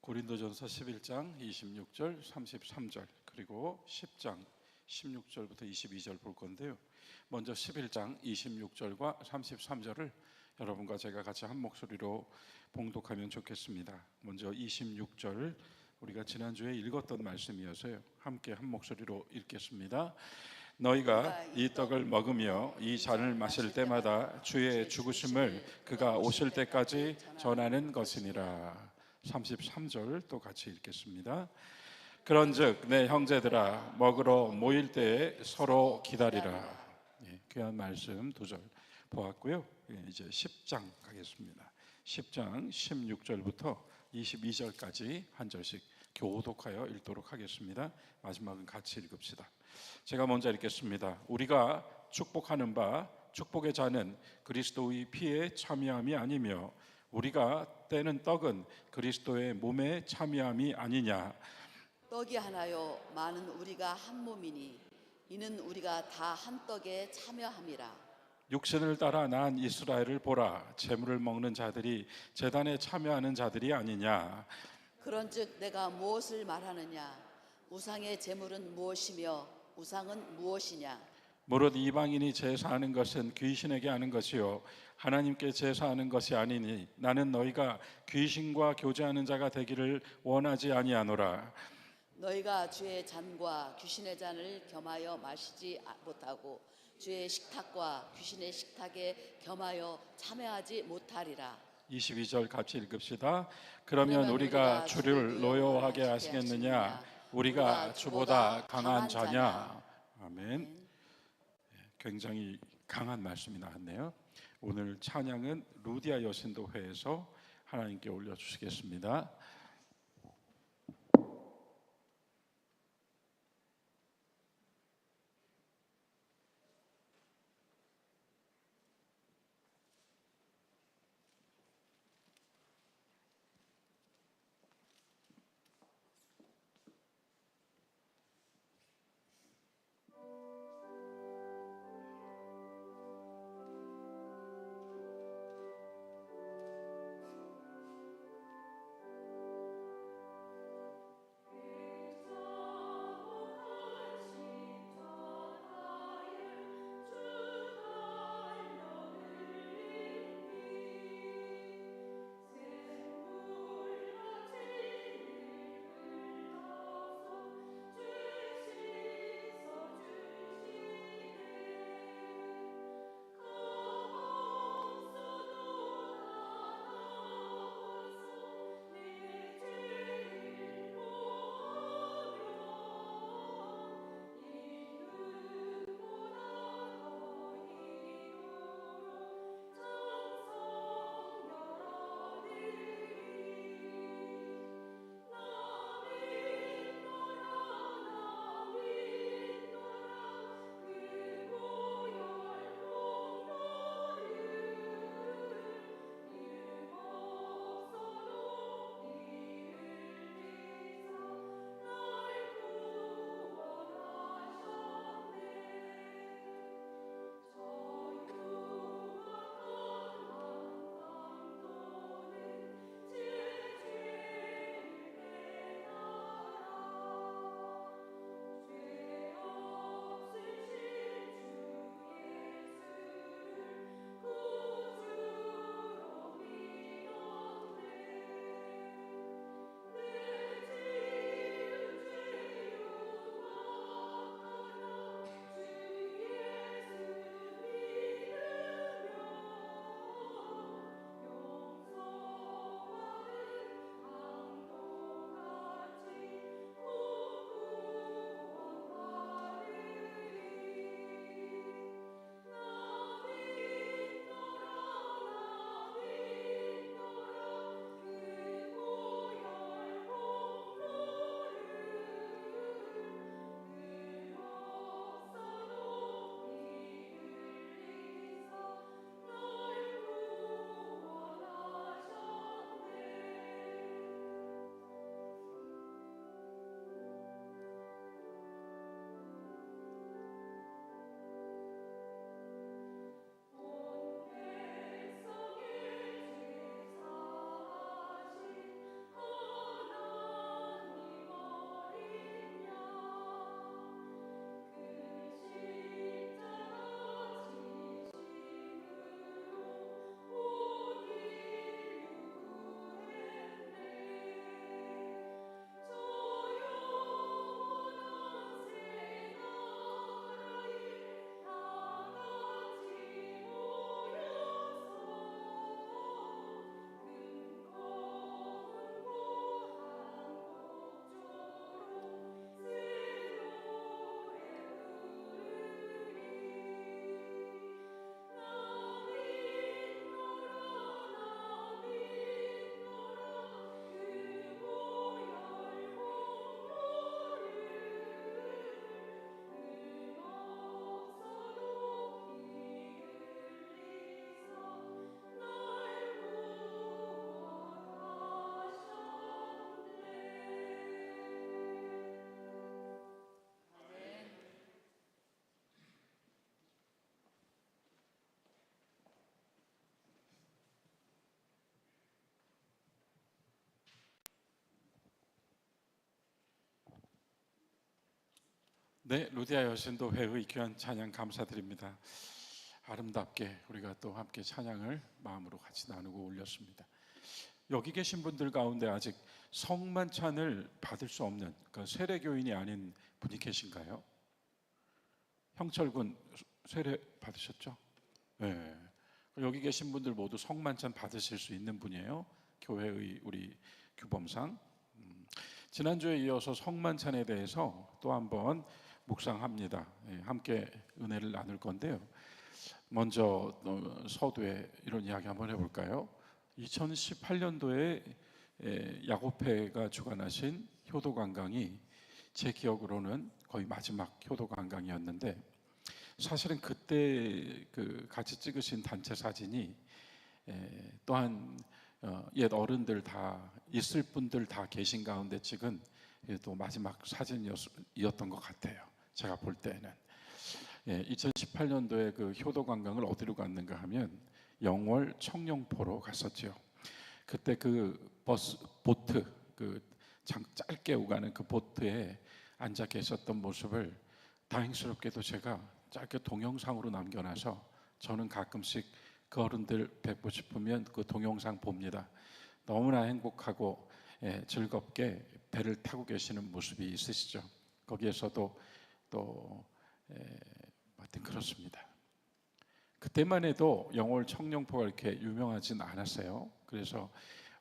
고린도전서 11장 26절 33절 그리고 10장 16절부터 22절 볼 건데요. 먼저 11장 26절과 33절을 여러분과 제가 같이 한 목소리로 봉독하면 좋겠습니다. 먼저 26절, 우리가 지난주에 읽었던 말씀이어서요, 함께 한 목소리로 읽겠습니다. 너희가 이 떡을 먹으며 이 잔을 마실 때마다 주의 죽으심을 그가 오실 때까지 전하는 것이니라. 33절 또 같이 읽겠습니다. 그런즉 내 형제들아, 먹으러 모일 때에 서로 기다리라. 귀한 말씀 두 절 보았고요. 이제 10장 가겠습니다. 10장 16절부터 22절까지 한 절씩 교독하여 읽도록 하겠습니다. 마지막은 같이 읽읍시다. 제가 먼저 읽겠습니다. 우리가 축복하는 바 축복의 잔은 그리스도의 피에 참여함이 아니며 우리가 떼는 떡은 그리스도의 몸에 참여함이 아니냐. 떡이 하나요 많은 우리가 한 몸이니 이는 우리가 다 한 떡에 참여함이라. 육신을 따라 난 이스라엘을 보라. 제물을 먹는 자들이 제단에 참여하는 자들이 아니냐. 그런즉 내가 무엇을 말하느냐? 우상의 제물은 무엇이며 우상은 무엇이냐? 무릇 이방인이 제사하는 것은 귀신에게 하는 것이요 하나님께 제사하는 것이 아니니 나는 너희가 귀신과 교제하는 자가 되기를 원하지 아니하노라. 너희가 주의 잔과 귀신의 잔을 겸하여 마시지 못하고 주의 식탁과 귀신의 식탁에 겸하여 참여하지 못하리라. 22절 같이 읽읍시다. 그러면 우리가 주를 노여워하게 하시겠느냐? 우리가 주보다 강한 자냐? 아멘. 굉장히 강한 말씀이 나왔네요. 오늘 찬양은 루디아 여신도회에서 하나님께 올려주시겠습니다. 네, 루디아 여신도 회의 귀한 찬양 감사드립니다. 아름답게 우리가 또 함께 찬양을 마음으로 같이 나누고 올렸습니다. 여기 계신 분들 가운데 아직 성만찬을 받을 수 없는 세례교인이 아닌 분이 계신가요? 형철군 세례 받으셨죠? 네. 여기 계신 분들 모두 성만찬 받으실 수 있는 분이에요. 교회의 우리 규범상. 지난주에 이어서 성만찬에 대해서 또 한번 묵상합니다. 함께 은혜를 나눌 건데요. 먼저 서두에 이런 이야기 한번 해볼까요? 2018년도에 야곱회가 주관하신 효도관광이 제 기억으로는 거의 마지막 효도관광이었는데, 사실은 그때 같이 찍으신 단체 사진이 또한 옛 어른들 다 있을 분들 다 계신 가운데 찍은 또 마지막 사진이었던 것 같아요. 제가 볼 때는 2018년도에 그 효도 관광을 어디로 갔는가 하면 영월 청룡포로 갔었죠. 그때 그 보트 짧게 오가는 그 보트에 앉아 계셨던 모습을 다행스럽게도 제가 짧게 동영상으로 남겨놔서 저는 가끔씩 그 어른들 뵙고 싶으면 그 동영상 봅니다. 너무나 행복하고 즐겁게 배를 타고 계시는 모습이 있으시죠. 거기에서도 또 하여튼 그렇습니다. 그때만 해도 영월 청룡포가 이렇게 유명하진 않았어요. 그래서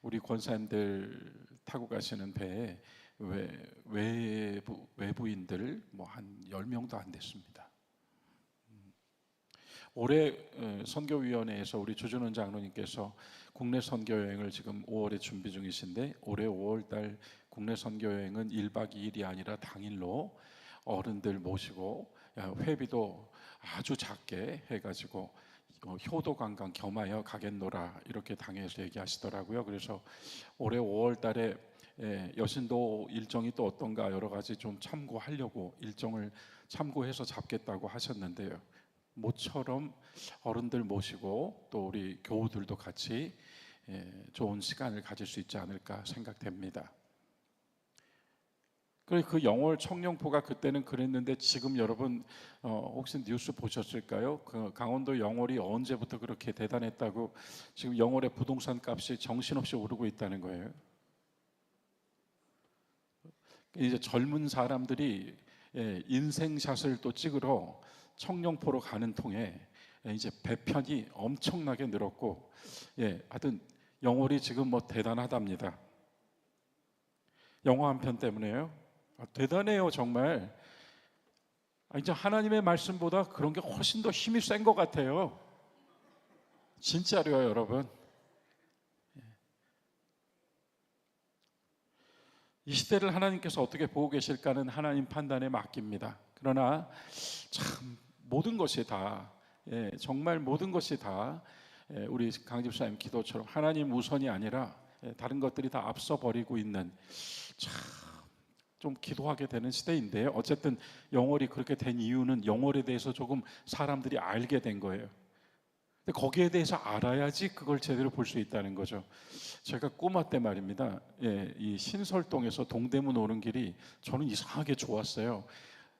우리 권사님들 타고 가시는 배에 외부인들 한 10명도 안 됐습니다. 올해 선교위원회에서 우리 조준원 장로님께서 국내 선교여행을 지금 5월에 준비 중이신데, 올해 5월달 국내 선교여행은 1박 2일이 아니라 당일로 어른들 모시고 회비도 아주 작게 해가지고 효도관광 겸하여 가겠노라 이렇게 당에서 얘기하시더라고요. 그래서 올해 5월달에 여신도 일정이 또 어떤가 여러 가지 좀 참고하려고 일정을 참고해서 잡겠다고 하셨는데요. 모처럼 어른들 모시고 또 우리 교우들도 같이 좋은 시간을 가질 수 있지 않을까 생각됩니다. 그 영월 청룡포가 그때는 그랬는데 지금 여러분 혹시 뉴스 보셨을까요? 그 강원도 영월이 언제부터 그렇게 대단했다고 지금 영월의 부동산 값이 정신없이 오르고 있다는 거예요. 이제 젊은 사람들이 인생샷을 또 찍으러 청룡포로 가는 통에 이제 배편이 엄청나게 늘었고, 하여튼 영월이 지금 대단하답니다. 영화 한 편 때문에요. 대단해요 정말. 이제 하나님의 말씀보다 그런 게 훨씬 더 힘이 센 것 같아요. 진짜로요 여러분. 이 시대를 하나님께서 어떻게 보고 계실까는 하나님 판단에 맡깁니다. 그러나 참 모든 것이 다 정말 모든 것이 다 우리 강집사님 기도처럼 하나님 우선이 아니라 다른 것들이 다 앞서 버리고 있는 참 좀 기도하게 되는 시대인데요. 어쨌든 영월이 그렇게 된 이유는 영월에 대해서 조금 사람들이 알게 된 거예요. 근데 거기에 대해서 알아야지 그걸 제대로 볼 수 있다는 거죠. 제가 꼬마 때 말입니다. 이 신설동에서 동대문 오는 길이 저는 이상하게 좋았어요.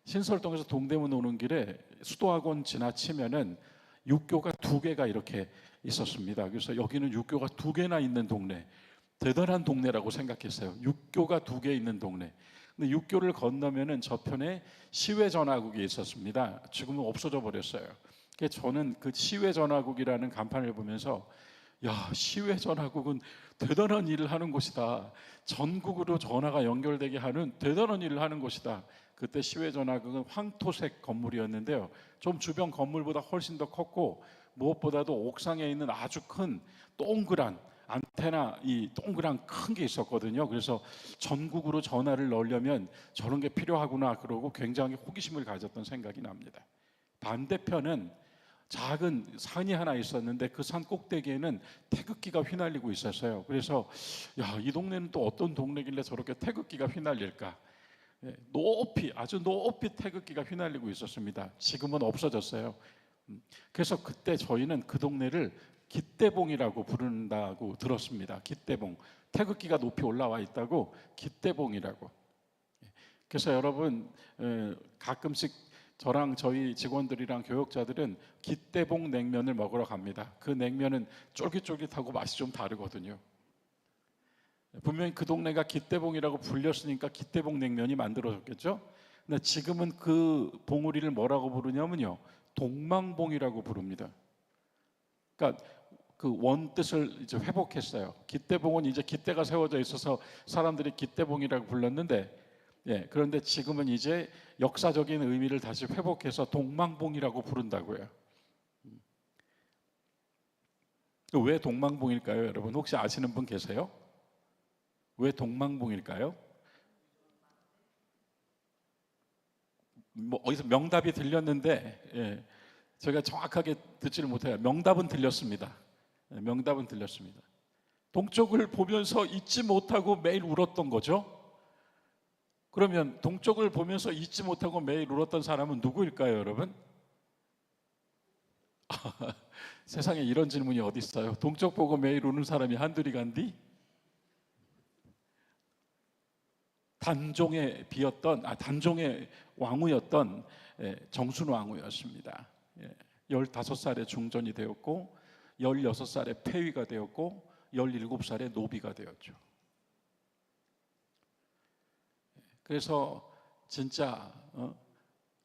신설동에서 동대문 오는 길에 수도학원 지나치면은 육교가 2개가 이렇게 있었습니다. 그래서 여기는 육교가 2개나 있는 동네, 대단한 동네라고 생각했어요. 육교가 2개 있는 동네. 근데 육교를 건너면은 저편에 시외전화국이 있었습니다. 지금은 없어져 버렸어요. 저는 그 시외전화국이라는 간판을 보면서 시외전화국은 대단한 일을 하는 곳이다. 전국으로 전화가 연결되게 하는 대단한 일을 하는 곳이다. 그때 시외전화국은 황토색 건물이었는데요. 좀 주변 건물보다 훨씬 더 컸고 무엇보다도 옥상에 있는 아주 큰 동그란 안테나, 이 동그란 큰 게 있었거든요. 그래서 전국으로 전화를 넣으려면 저런 게 필요하구나 그러고 굉장히 호기심을 가졌던 생각이 납니다. 반대편은 작은 산이 하나 있었는데 그 산 꼭대기에는 태극기가 휘날리고 있었어요. 그래서 이 동네는 또 어떤 동네길래 저렇게 태극기가 휘날릴까? 높이, 아주 높이 태극기가 휘날리고 있었습니다. 지금은 없어졌어요. 그래서 그때 저희는 그 동네를 깃대봉이라고 부른다고 들었습니다. 깃대봉, 태극기가 높이 올라와 있다고 깃대봉이라고. 그래서 여러분 가끔씩 저랑 저희 직원들이랑 교역자들은 기대봉 냉면을 먹으러 갑니다. 그 냉면은 쫄깃쫄깃하고 맛이 좀 다르거든요. 분명히 그 동네가 기대봉이라고 불렸으니까 기대봉 냉면이 만들어졌겠죠. 근데 지금은 그 봉우리를 뭐라고 부르냐면요, 동망봉이라고 부릅니다. 그러니까 그 원뜻을 이제 회복했어요. 기대봉은 이제 깃대가 세워져 있어서 사람들이 기대봉이라고 불렀는데, 그런데 지금은 이제 역사적인 의미를 다시 회복해서 동망봉이라고 부른다고요. 왜 동망봉일까요, 여러분? 혹시 아시는 분 계세요? 왜 동망봉일까요? 뭐 어디서 명답이 들렸는데, 제가 정확하게 듣지를 못해요. 명답은 들렸습니다. 명답은 들렸습니다. 동쪽을 보면서 잊지 못하고 매일 울었던 거죠. 그러면 동쪽을 보면서 잊지 못하고 매일 울었던 사람은 누구일까요, 여러분? 세상에 이런 질문이 어디 있어요? 동쪽 보고 매일 우는 사람이 한둘이 간디? 단종의 왕후였던 정순 왕후였습니다. 15살에 중전이 되었고 16살에 폐위가 되었고 17살에 노비가 되었죠. 그래서 진짜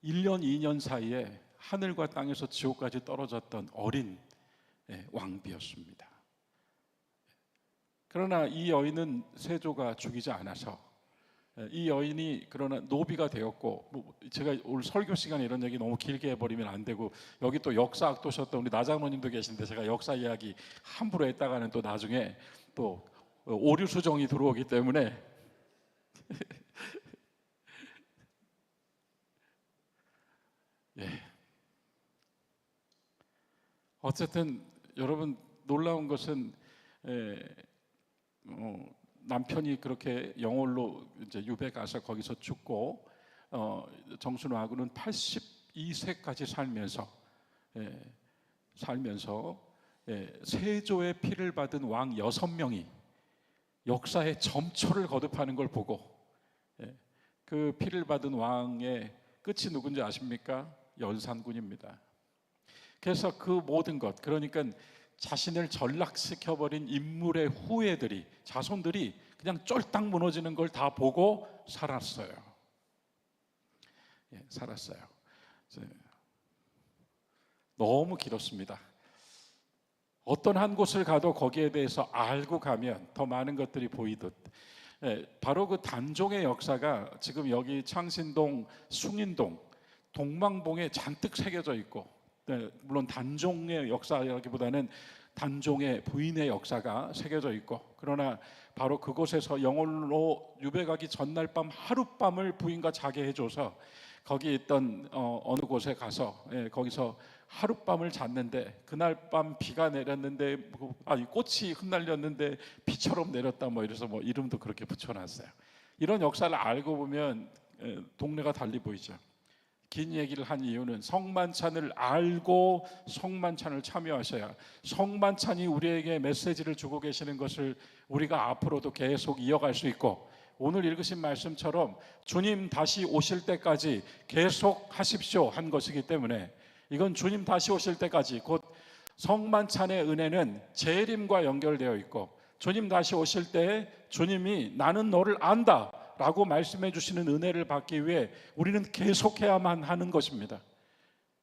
1년 2년 사이에 하늘과 땅에서 지옥까지 떨어졌던 어린 왕비였습니다. 그러나 이 여인은 세조가 죽이지 않아서 이 여인이 그러나 노비가 되었고, 제가 오늘 설교 시간에 이런 얘기 너무 길게 해버리면 안 되고, 여기 또 역사학도셨던 우리 나장로님도 계신데 제가 역사 이야기 함부로 했다가는 또 나중에 또 오류 수정이 들어오기 때문에 어쨌든 여러분, 놀라운 것은 남편이 그렇게 영월로 이제 유배 가서 거기서 죽고 정순왕후는 82세까지 살면서 세조의 피를 받은 왕 6명이 역사의 점초를 거듭하는 걸 보고 그 피를 받은 왕의 끝이 누군지 아십니까? 연산군입니다. 그래서 그 모든 것, 그러니까 자신을 전락시켜버린 인물의 후예들이, 자손들이 그냥 쫄딱 무너지는 걸 다 보고 살았어요. 살았어요. 너무 길었습니다. 어떤 한 곳을 가도 거기에 대해서 알고 가면 더 많은 것들이 보이듯, 바로 그 단종의 역사가 지금 여기 창신동, 숭인동, 동망봉에 잔뜩 새겨져 있고, 물론 단종의 역사라기보다는 단종의 부인의 역사가 새겨져 있고, 그러나 바로 그곳에서 영월로 유배 가기 전날 밤 하룻밤을 부인과 자게 해줘서 거기 있던 어느 곳에 가서 거기서 하룻밤을 잤는데, 그날 밤 비가 내렸는데, 꽃이 흩날렸는데 비처럼 내렸다, 이래서 이름도 그렇게 붙여놨어요. 이런 역사를 알고 보면 동네가 달리 보이죠. 긴 얘기를 한 이유는 성만찬을 알고 성만찬을 참여하셔야, 성만찬이 우리에게 메시지를 주고 계시는 것을 우리가 앞으로도 계속 이어갈 수 있고, 오늘 읽으신 말씀처럼 주님 다시 오실 때까지 계속 하십시오 한 것이기 때문에, 이건 주님 다시 오실 때까지, 곧 성만찬의 은혜는 재림과 연결되어 있고, 주님 다시 오실 때 주님이 나는 너를 안다 라고 말씀해 주시는 은혜를 받기 위해 우리는 계속해야만 하는 것입니다.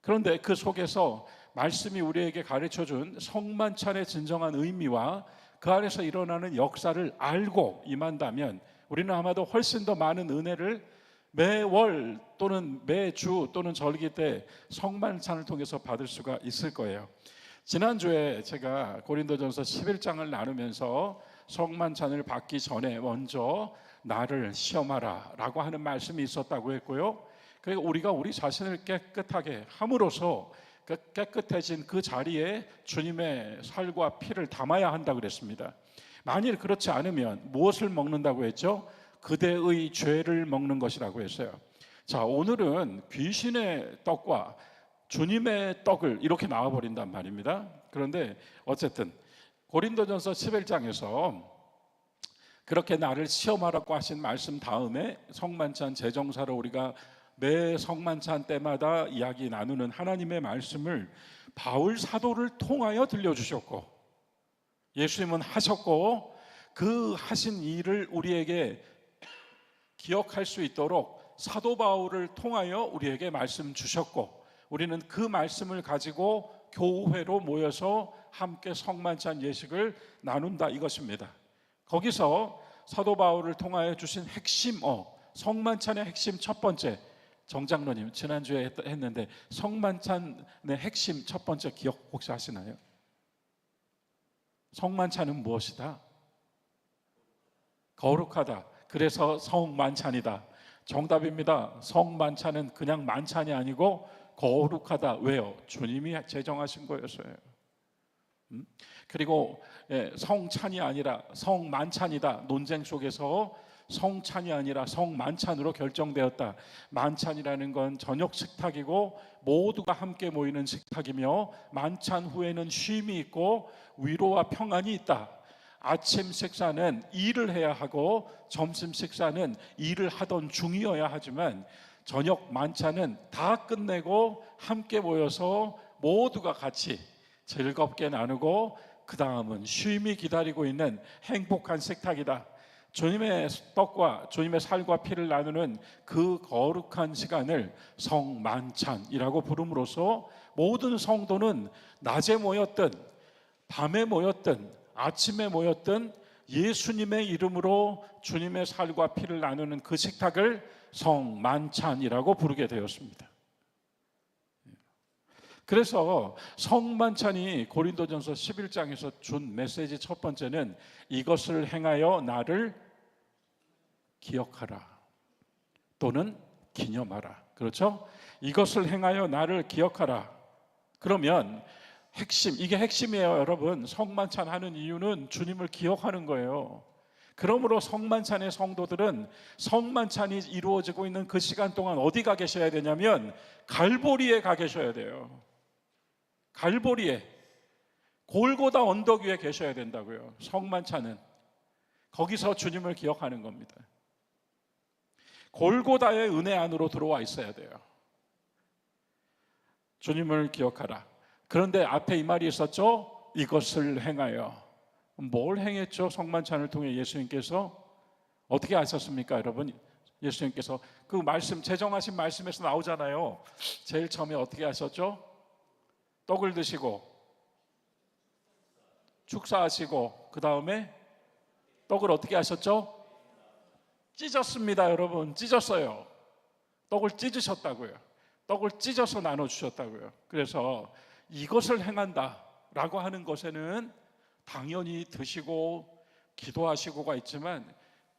그런데 그 속에서 말씀이 우리에게 가르쳐준 성만찬의 진정한 의미와 그 안에서 일어나는 역사를 알고 임한다면 우리는 아마도 훨씬 더 많은 은혜를 매월 또는 매주 또는 절기 때 성만찬을 통해서 받을 수가 있을 거예요. 지난주에 제가 고린도전서 11장을 나누면서 성만찬을 받기 전에 먼저 나를 시험하라 라고 하는 말씀이 있었다고 했고요. 그러니까 우리가 우리 자신을 깨끗하게 함으로써 깨끗해진 그 자리에 주님의 살과 피를 담아야 한다고 그랬습니다. 만일 그렇지 않으면 무엇을 먹는다고 했죠? 그대의 죄를 먹는 것이라고 했어요. 자, 오늘은 귀신의 떡과 주님의 떡을 이렇게 나와버린단 말입니다. 그런데 어쨌든 고린도전서 11장에서 그렇게 나를 시험하라고 하신 말씀 다음에 성만찬 제정사로 우리가 매 성만찬 때마다 이야기 나누는 하나님의 말씀을 바울 사도를 통하여 들려주셨고, 예수님은 하셨고 그 하신 일을 우리에게 기억할 수 있도록 사도 바울을 통하여 우리에게 말씀 주셨고, 우리는 그 말씀을 가지고 교회로 모여서 함께 성만찬 예식을 나눈다 이것입니다. 거기서 사도 바울을 통하여 주신 핵심어, 성만찬의 핵심 첫 번째, 정장로님 지난주에 했는데 성만찬의 핵심 첫 번째 기억 혹시 하시나요? 성만찬은 무엇이다? 거룩하다. 그래서 성만찬이다. 정답입니다. 성만찬은 그냥 만찬이 아니고 거룩하다. 왜요? 주님이 제정하신 거였어요. 그리고 성찬이 아니라 성만찬이다. 논쟁 속에서 성찬이 아니라 성만찬으로 결정되었다. 만찬이라는 건 저녁 식탁이고 모두가 함께 모이는 식탁이며, 만찬 후에는 쉼이 있고 위로와 평안이 있다. 아침 식사는 일을 해야 하고 점심 식사는 일을 하던 중이어야 하지만, 저녁 만찬은 다 끝내고 함께 모여서 모두가 같이 즐겁게 나누고 그 다음은 쉼이 기다리고 있는 행복한 식탁이다. 주님의 떡과 주님의 살과 피를 나누는 그 거룩한 시간을 성만찬이라고 부름으로써 모든 성도는 낮에 모였든 밤에 모였든 아침에 모였든 예수님의 이름으로 주님의 살과 피를 나누는 그 식탁을 성만찬이라고 부르게 되었습니다. 그래서 성만찬이 고린도전서 11장에서 준 메시지 첫 번째는 이것을 행하여 나를 기억하라 또는 기념하라. 그렇죠? 이것을 행하여 나를 기억하라. 그러면 핵심, 이게 핵심이에요. 여러분, 성만찬 하는 이유는 주님을 기억하는 거예요. 그러므로 성만찬의 성도들은 성만찬이 이루어지고 있는 그 시간 동안 어디 가 계셔야 되냐면 갈보리에 가 계셔야 돼요. 갈보리에, 골고다 언덕 위에 계셔야 된다고요. 성만찬은 거기서 주님을 기억하는 겁니다. 골고다의 은혜 안으로 들어와 있어야 돼요. 주님을 기억하라. 그런데 앞에 이 말이 있었죠. 이것을 행하여. 뭘 행했죠? 성만찬을 통해 예수님께서 어떻게 하셨습니까? 여러분, 예수님께서 그 말씀, 제정하신 말씀에서 나오잖아요. 제일 처음에 어떻게 하셨죠? 떡을 드시고 축사하시고 그 다음에 떡을 어떻게 하셨죠? 찢었습니다. 여러분, 찢었어요. 떡을 찢으셨다고요. 떡을 찢어서 나눠주셨다고요. 그래서 이것을 행한다라고 하는 것에는 당연히 드시고 기도하시고가 있지만,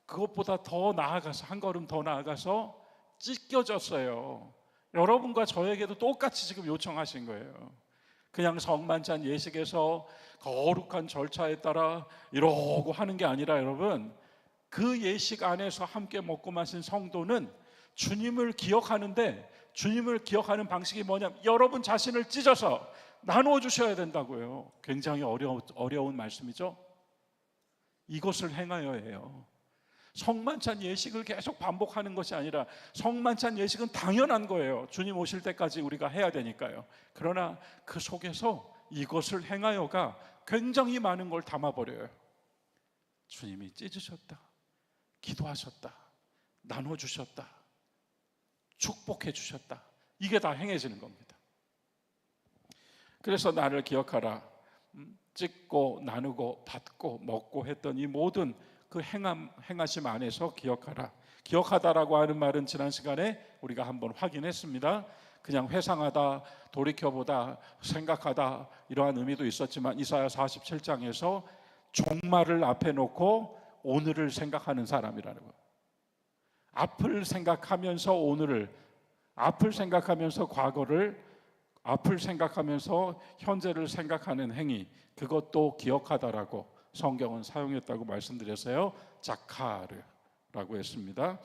그것보다 더 나아가서, 한 걸음 더 나아가서 찢겨졌어요. 여러분과 저에게도 똑같이 지금 요청하신 거예요. 그냥 성만찬 예식에서 거룩한 절차에 따라 이러고 하는 게 아니라, 여러분, 그 예식 안에서 함께 먹고 마신 성도는 주님을 기억하는데, 주님을 기억하는 방식이 뭐냐면 여러분 자신을 찢어서 나누어 주셔야 된다고요. 굉장히 어려운 말씀이죠. 이것을 행하여 해요. 성만찬 예식을 계속 반복하는 것이 아니라, 성만찬 예식은 당연한 거예요. 주님 오실 때까지 우리가 해야 되니까요. 그러나 그 속에서 이것을 행하여가 굉장히 많은 걸 담아버려요. 주님이 찢으셨다, 기도하셨다, 나눠주셨다, 축복해 주셨다. 이게 다 행해지는 겁니다. 그래서 나를 기억하라. 찢고 나누고 받고 먹고 했던 이 모든 그 행하심 안에서 기억하라. 기억하다라고 하는 말은 지난 시간에 우리가 한번 확인했습니다. 그냥 회상하다, 돌이켜보다, 생각하다, 이러한 의미도 있었지만, 이사야 47장에서 종말을 앞에 놓고 오늘을 생각하는 사람이라는 거예요. 앞을 생각하면서 오늘을, 앞을 생각하면서 과거를, 앞을 생각하면서 현재를 생각하는 행위, 그것도 기억하다라고 성경은 사용했다고 말씀드렸어요. 자카르라고 했습니다.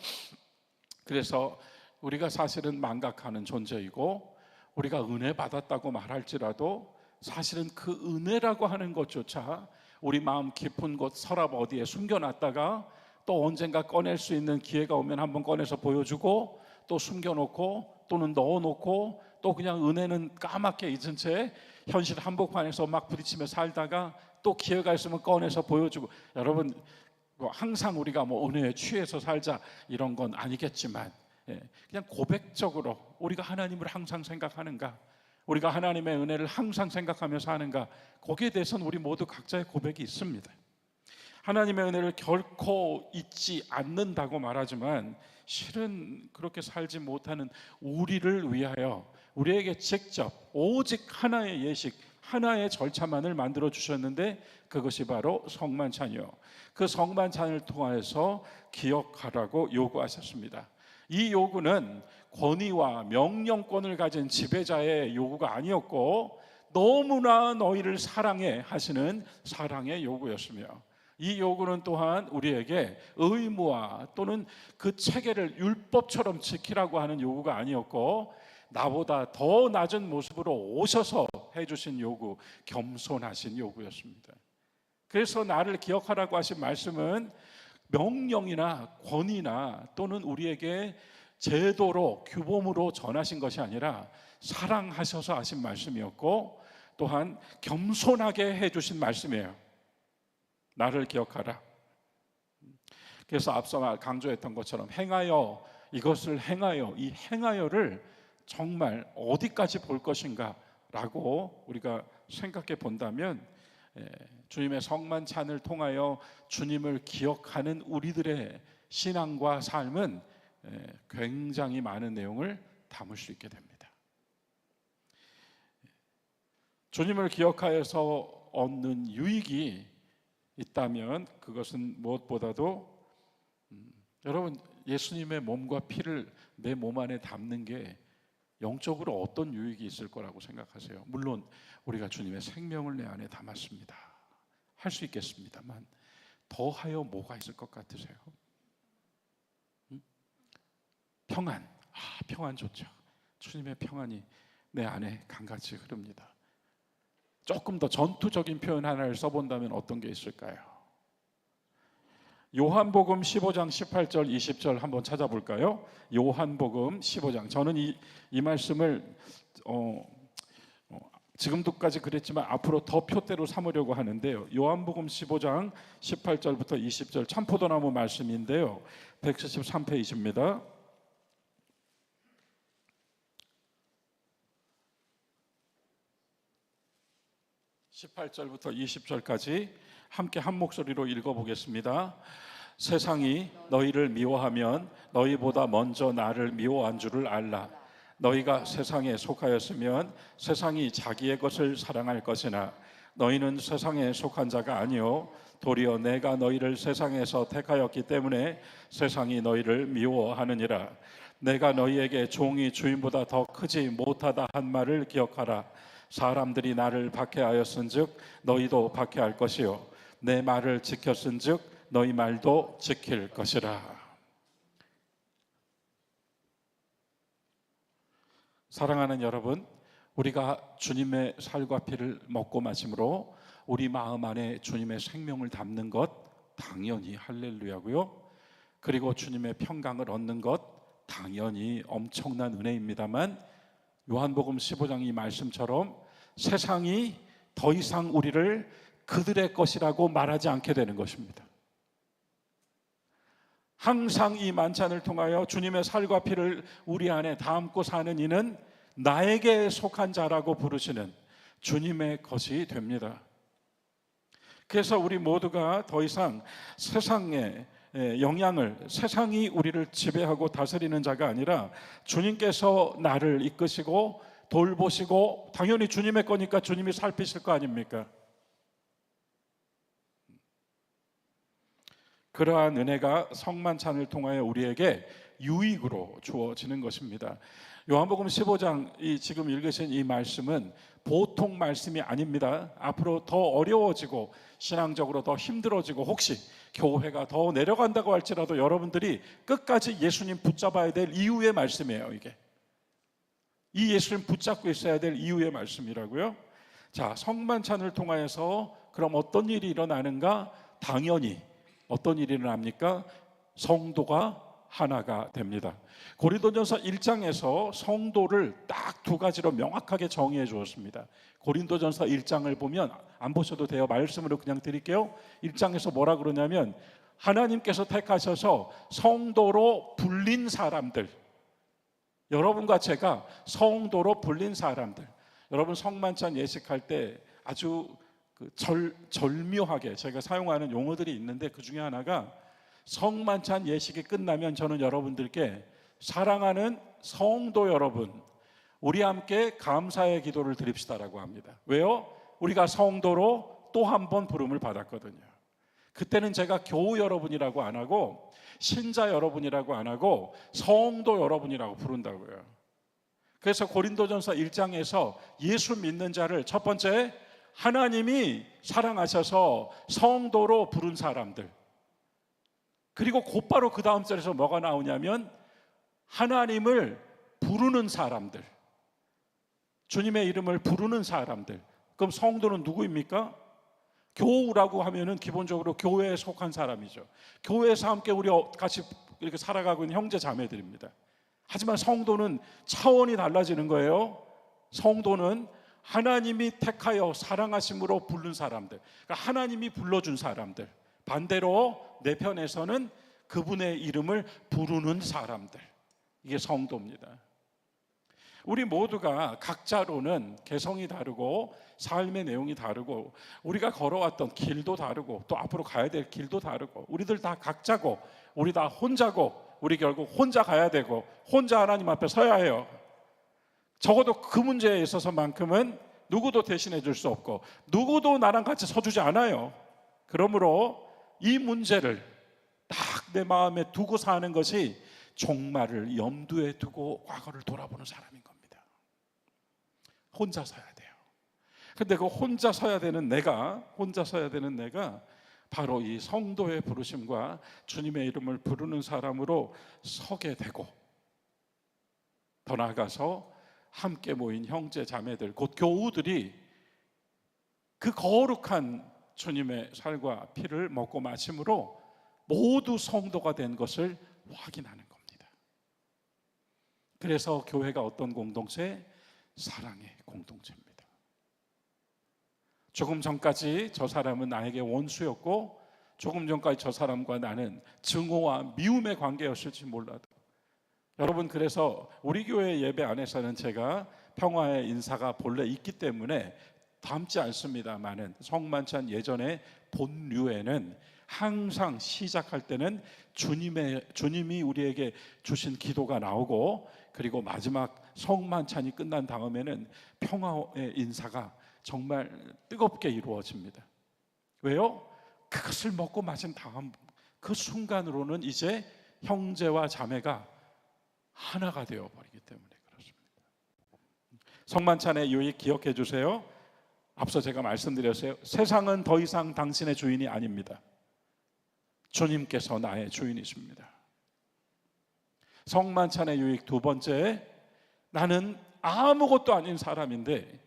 그래서 우리가 사실은 망각하는 존재이고, 우리가 은혜 받았다고 말할지라도 사실은 그 은혜라고 하는 것조차 우리 마음 깊은 곳 서랍 어디에 숨겨놨다가 또 언젠가 꺼낼 수 있는 기회가 오면 한번 꺼내서 보여주고 또 숨겨놓고 또는 넣어놓고 또 그냥 은혜는 까맣게 잊은 채 현실 한복판에서 막 부딪히며 살다가 또 기회가 있으면 꺼내서 보여주고. 여러분, 항상 우리가 뭐 은혜에 취해서 살자 이런 건 아니겠지만 그냥 고백적으로 우리가 하나님을 항상 생각하는가, 우리가 하나님의 은혜를 항상 생각하며 사는가, 거기에 대해서는 우리 모두 각자의 고백이 있습니다. 하나님의 은혜를 결코 잊지 않는다고 말하지만 실은 그렇게 살지 못하는 우리를 위하여 우리에게 직접 오직 하나의 예식, 하나의 절차만을 만들어 주셨는데 그것이 바로 성만찬이요, 그 성만찬을 통하여서 기억하라고 요구하셨습니다. 이 요구는 권위와 명령권을 가진 지배자의 요구가 아니었고 너무나 너희를 사랑해 하시는 사랑의 요구였으며, 이 요구는 또한 우리에게 의무와 또는 그 체계를 율법처럼 지키라고 하는 요구가 아니었고 나보다 더 낮은 모습으로 오셔서 해주신 요구, 겸손하신 요구였습니다. 그래서 나를 기억하라고 하신 말씀은 명령이나 권위나 또는 우리에게 제도로 규범으로 전하신 것이 아니라 사랑하셔서 하신 말씀이었고 또한 겸손하게 해주신 말씀이에요. 나를 기억하라. 그래서 앞서 강조했던 것처럼 행하여, 이것을 행하여, 이 행하여를 정말 어디까지 볼 것인가 라고 우리가 생각해 본다면 주님의 성만찬을 통하여 주님을 기억하는 우리들의 신앙과 삶은 굉장히 많은 내용을 담을 수 있게 됩니다. 주님을 기억하여서 얻는 유익이 있다면 그것은 무엇보다도 여러분, 예수님의 몸과 피를 내 몸 안에 담는 게 영적으로 어떤 유익이 있을 거라고 생각하세요? 물론 우리가 주님의 생명을 내 안에 담았습니다, 할 수 있겠습니다만 더하여 뭐가 있을 것 같으세요? 평안, 평안 좋죠. 주님의 평안이 내 안에 강같이 흐릅니다. 조금 더 전투적인 표현 하나를 써본다면 어떤 게 있을까요? 요한복음 15장 18절 20절 한번 찾아볼까요? 요한복음 15장. 저는 이 말씀을 지금도까지 그랬지만 앞으로 더 표대로 삼으려고 하는데요. 요한복음 15장 18절부터 20절 참포도나무 말씀인데요. 173페이지입니다. (18절부터) (20절까지) 함께 한 목소리로 읽어보겠습니다. 세상이 너희를 미워하면 너희보다 먼저 나를 미워한 줄을 알라. 너희가 세상에 속하였으면 세상이 자기의 것을 사랑할 것이나 너희는 세상에 속한 자가 아니요 도리어 내가 너희를 세상에서 택하였기 때문에 세상이 너희를 미워하느니라. 내가 너희에게 종이 주인보다 더 크지 못하다 한 말을 기억하라. 사람들이 나를 박해하였은즉 너희도 박해할 것이요 내 말을 지켰은즉 너희 말도 지킬 것이라. 사랑하는 여러분, 우리가 주님의 살과 피를 먹고 마심으로 우리 마음 안에 주님의 생명을 담는 것 당연히 할렐루야고요. 그리고 주님의 평강을 얻는 것 당연히 엄청난 은혜입니다만 요한복음 15장 이 말씀처럼 세상이 더 이상 우리를 그들의 것이라고 말하지 않게 되는 것입니다. 항상 이 만찬을 통하여 주님의 살과 피를 우리 안에 담고 사는 이는 나에게 속한 자라고 부르시는 주님의 것이 됩니다. 그래서 우리 모두가 더 이상 세상의 영향을, 세상이 우리를 지배하고 다스리는 자가 아니라 주님께서 나를 이끄시고 돌보시고, 당연히 주님의 거니까 주님이 살피실 거 아닙니까? 그러한 은혜가 성만찬을 통하여 우리에게 유익으로 주어지는 것입니다. 요한복음 15장 이 지금 읽으신 이 말씀은 보통 말씀이 아닙니다. 앞으로 더 어려워지고 신앙적으로 더 힘들어지고 혹시 교회가 더 내려간다고 할지라도 여러분들이 끝까지 예수님 붙잡아야 될 이유의 말씀이에요. 이게 이 예수님 붙잡고 있어야 될 이유의 말씀이라고요. 자, 성만찬을 통하여서 그럼 어떤 일이 일어나는가? 당연히 어떤 일이 일어납니까? 성도가 하나가 됩니다. 고린도전서 1장에서 성도를 딱 두 가지로 명확하게 정의해 주었습니다. 고린도전서 1장을 보면 안 보셔도 돼요. 말씀으로 그냥 드릴게요. 1장에서 뭐라 그러냐면 하나님께서 택하셔서 성도로 불린 사람들, 여러분과 제가 성도로 불린 사람들, 여러분 성만찬 예식할 때 아주 절묘하게 제가 사용하는 용어들이 있는데 그 중에 하나가 성만찬 예식이 끝나면 저는 여러분들께 사랑하는 성도 여러분, 우리 함께 감사의 기도를 드립시다라고 합니다. 왜요? 우리가 성도로 또 한 번 부름을 받았거든요. 그때는 제가 교우 여러분이라고 안 하고 신자 여러분이라고 안 하고 성도 여러분이라고 부른다고요. 그래서 고린도전서 1장에서 예수 믿는 자를 첫 번째 하나님이 사랑하셔서 성도로 부른 사람들, 그리고 곧바로 그 다음 절에서 뭐가 나오냐면 하나님을 부르는 사람들, 주님의 이름을 부르는 사람들. 그럼 성도는 누구입니까? 교우라고 하면은 기본적으로 교회에 속한 사람이죠. 교회에서 함께 우리 같이 이렇게 살아가고 있는 형제 자매들입니다. 하지만 성도는 차원이 달라지는 거예요. 성도는 하나님이 택하여 사랑하심으로 부른 사람들, 그러니까 하나님이 불러준 사람들, 반대로 내 편에서는 그분의 이름을 부르는 사람들, 이게 성도입니다. 우리 모두가 각자로는 개성이 다르고 삶의 내용이 다르고 우리가 걸어왔던 길도 다르고 또 앞으로 가야 될 길도 다르고 우리들 다 각자고 우리 다 혼자고 우리 결국 혼자 가야 되고 혼자 하나님 앞에 서야 해요. 적어도 그 문제에 있어서만큼은 누구도 대신해 줄 수 없고 누구도 나랑 같이 서주지 않아요. 그러므로 이 문제를 딱 내 마음에 두고 사는 것이 종말을 염두에 두고 과거를 돌아보는 사람인 겁니다. 혼자 서야 돼요. 근데 그 혼자 서야 되는 내가 바로 이 성도의 부르심과 주님의 이름을 부르는 사람으로 서게 되고, 더 나아가서 함께 모인 형제 자매들, 곧 교우들이 그 거룩한 주님의 살과 피를 먹고 마심으로 모두 성도가 된 것을 확인하는 겁니다. 그래서 교회가 어떤 공동체? 사랑의 공동체입니다. 조금 전까지 저 사람은 나에게 원수였고 조금 전까지 저 사람과 나는 증오와 미움의 관계였을지 몰라도, 여러분, 그래서 우리 교회 예배 안에서는 제가 평화의 인사가 본래 있기 때문에 닮지 않습니다만은 성만찬 예전의 본류에는 항상 시작할 때는 주님이 우리에게 주신 기도가 나오고, 그리고 마지막 성만찬이 끝난 다음에는 평화의 인사가 정말 뜨겁게 이루어집니다. 왜요? 그것을 먹고 마신 다음 그 순간으로는 이제 형제와 자매가 하나가 되어버리기 때문에 그렇습니다. 성만찬의 유익 기억해 주세요. 앞서 제가 말씀드렸어요. 세상은 더 이상 당신의 주인이 아닙니다. 주님께서 나의 주인이십니다. 성만찬의 유익 두 번째, 나는 아무것도 아닌 사람인데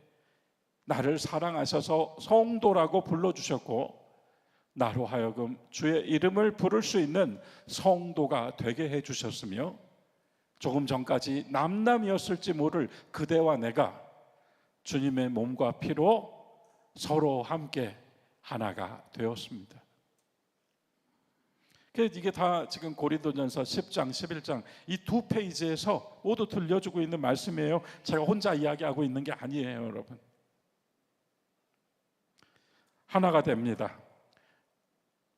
나를 사랑하셔서 성도라고 불러주셨고 나로 하여금 주의 이름을 부를 수 있는 성도가 되게 해주셨으며, 조금 전까지 남남이었을지 모를 그대와 내가 주님의 몸과 피로 서로 함께 하나가 되었습니다. 이게 다 지금 고린도전서 10장, 11장 이 두 페이지에서 모두 들려주고 있는 말씀이에요. 제가 혼자 이야기하고 있는 게 아니에요, 여러분. 하나가 됩니다.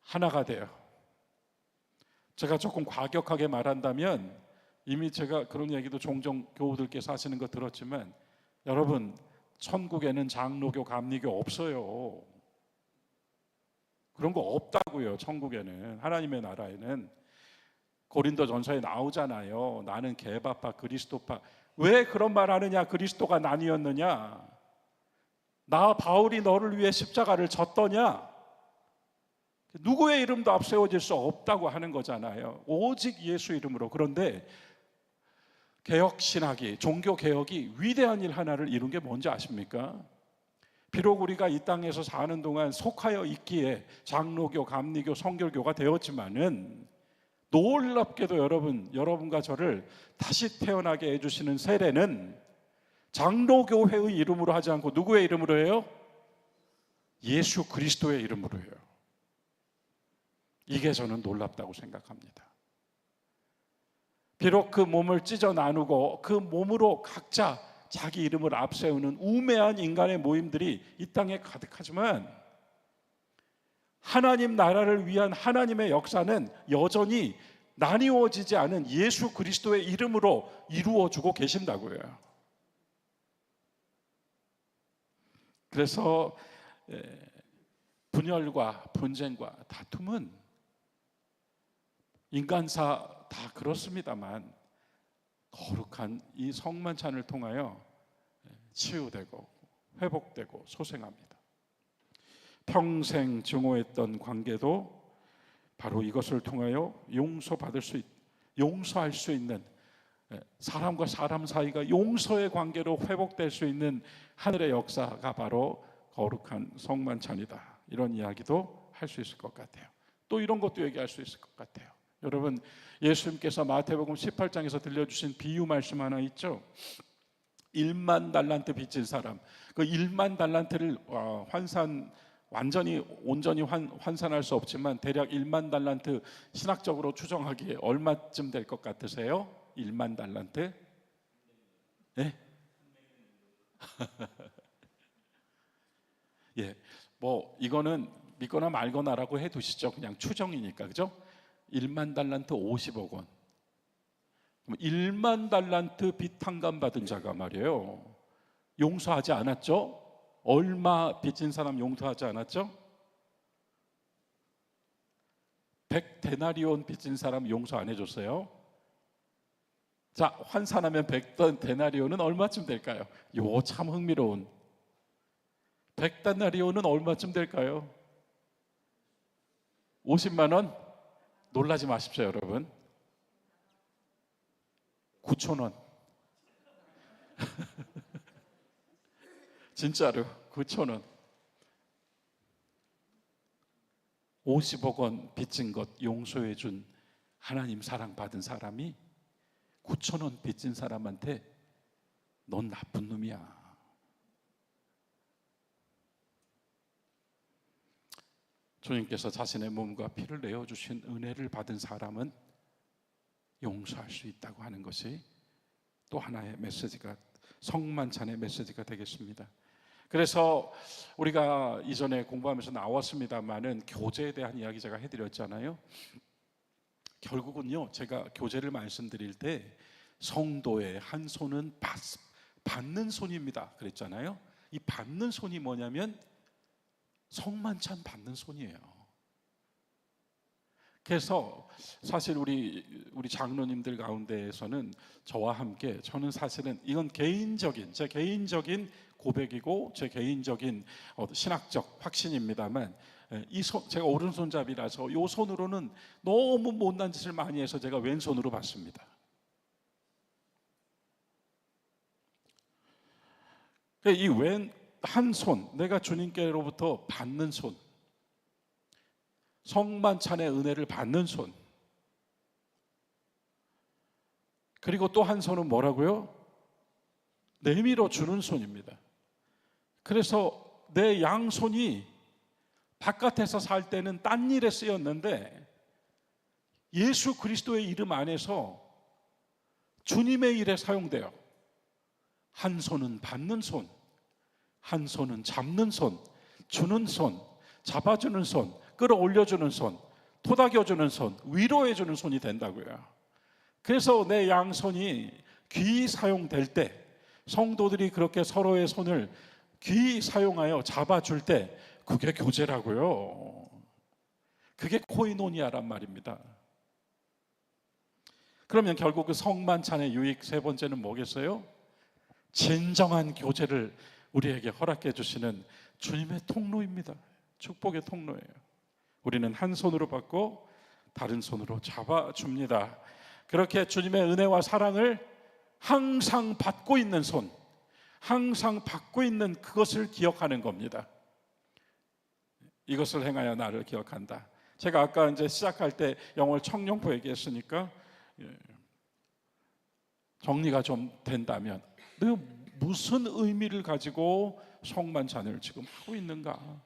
하나가 돼요. 제가 조금 과격하게 말한다면, 이미 제가 그런 얘기도 종종 교우들께서 하시는 거 들었지만, 여러분, 천국에는 장로교, 감리교 없어요. 그런 거 없다고요. 천국에는, 하나님의 나라에는. 고린도전서에 나오잖아요. 나는 개바파 그리스도파. 왜 그런 말 하느냐? 그리스도가 나뉘었느냐? 나 바울이 너를 위해 십자가를 졌더냐? 누구의 이름도 앞세워질 수 없다고 하는 거잖아요. 오직 예수 이름으로. 그런데 개혁신학이, 종교개혁이 위대한 일 하나를 이룬 게 뭔지 아십니까? 비록 우리가 이 땅에서 사는 동안 속하여 있기에 장로교, 감리교, 성결교가 되었지만은 놀랍게도 여러분과 저를 다시 태어나게 해주시는 세례는 장로교회의 이름으로 하지 않고 누구의 이름으로 해요? 예수 그리스도의 이름으로 해요. 이게 저는 놀랍다고 생각합니다. 비록 그 몸을 찢어 나누고 그 몸으로 각자 자기 이름을 앞세우는 우매한 인간의 모임들이 이 땅에 가득하지만 하나님 나라를 위한 하나님의 역사는 여전히 나뉘어지지 않은 예수 그리스도의 이름으로 이루어주고 계신다고요. 그래서 분열과 분쟁과 다툼은 인간사 다 그렇습니다만 거룩한 이 성만찬을 통하여 치유되고 회복되고 소생합니다. 평생 증오했던 관계도 바로 이것을 통하여 용서할 수 있는, 사람과 사람 사이가 용서의 관계로 회복될 수 있는 하늘의 역사가 바로 거룩한 성만찬이다. 이런 이야기도 할 수 있을 것 같아요. 또 이런 것도 얘기할 수 있을 것 같아요. 여러분, 예수님께서 마태복음 18장에서 들려주신 비유 말씀 하나 있죠. 1만 달란트 빚진 사람, 그 1만 달란트를 온전히 환산할 수 없지만 대략 1만 달란트 신학적으로 추정하기에 얼마쯤 될 것 같으세요? 1만 달란트? 네? 예, 뭐 이거는 믿거나 말거나라고 해두시죠. 그냥 추정이니까, 그죠? 1만 달란트 50억 원. 1만 달란트 빚 탕감 받은 자가 말이에요, 용서하지 않았죠? 얼마 빚진 사람 용서하지 않았죠? 100데나리온 빚진 사람 용서 안 해줬어요? 자, 환산하면 100데나리온은 얼마쯤 될까요? 요 참 흥미로운 100데나리온은 얼마쯤 될까요? 50만 원? 놀라지 마십시오, 여러분. 9,000원. 진짜로 9,000원. 50억 원 빚진 것 용서해 준 하나님 사랑받은 사람이 9,000원 빚진 사람한테 넌 나쁜 놈이야. 주님께서 자신의 몸과 피를 내어주신 은혜를 받은 사람은 용서할 수 있다고 하는 것이 또 하나의 메시지가, 성만찬의 메시지가 되겠습니다. 그래서 우리가 이전에 공부하면서 나왔습니다만은 교제에 대한 이야기 제가 해드렸잖아요. 결국은요, 제가 교제를 말씀드릴 때 성도의 한 손은 받는 손입니다 그랬잖아요. 이 받는 손이 뭐냐면 성만찬 받는 손이에요. 그래서 사실 우리 장로님들 가운데에서는 저와 함께, 저는 사실은 이건 제 개인적인 고백이고 제 개인적인 신학적 확신입니다만, 제가 오른손잡이라서 이 손으로는 너무 못난 짓을 많이 해서 제가 왼손으로 받습니다. 이 한 손, 내가 주님께로부터 받는 손, 성만찬의 은혜를 받는 손, 그리고 또 한 손은 뭐라고요? 내밀어 주는 손입니다. 그래서 내 양손이 바깥에서 살 때는 딴 일에 쓰였는데 예수 그리스도의 이름 안에서 주님의 일에 사용돼요. 한 손은 받는 손, 한 손은 잡는 손, 주는 손, 잡아주는 손, 끌어올려주는 손, 토닥여주는 손, 위로해주는 손이 된다고요. 그래서 내 양손이 귀히 사용될 때, 성도들이 그렇게 서로의 손을 귀히 사용하여 잡아줄 때, 그게 교제라고요. 그게 코이노니아란 말입니다. 그러면 결국 그 성만찬의 유익 세 번째는 뭐겠어요? 진정한 교제를 우리에게 허락해 주시는 주님의 통로입니다. 축복의 통로예요. 우리는 한 손으로 받고 다른 손으로 잡아줍니다. 그렇게 주님의 은혜와 사랑을 항상 받고 있는 손, 항상 받고 있는 그것을 기억하는 겁니다. 이것을 행하여 나를 기억한다. 제가 아까 이제 시작할 때 영월 청룡포 얘기했으니까 정리가 좀 된다면 내가 무슨 의미를 가지고 성만찬을 지금 하고 있는가?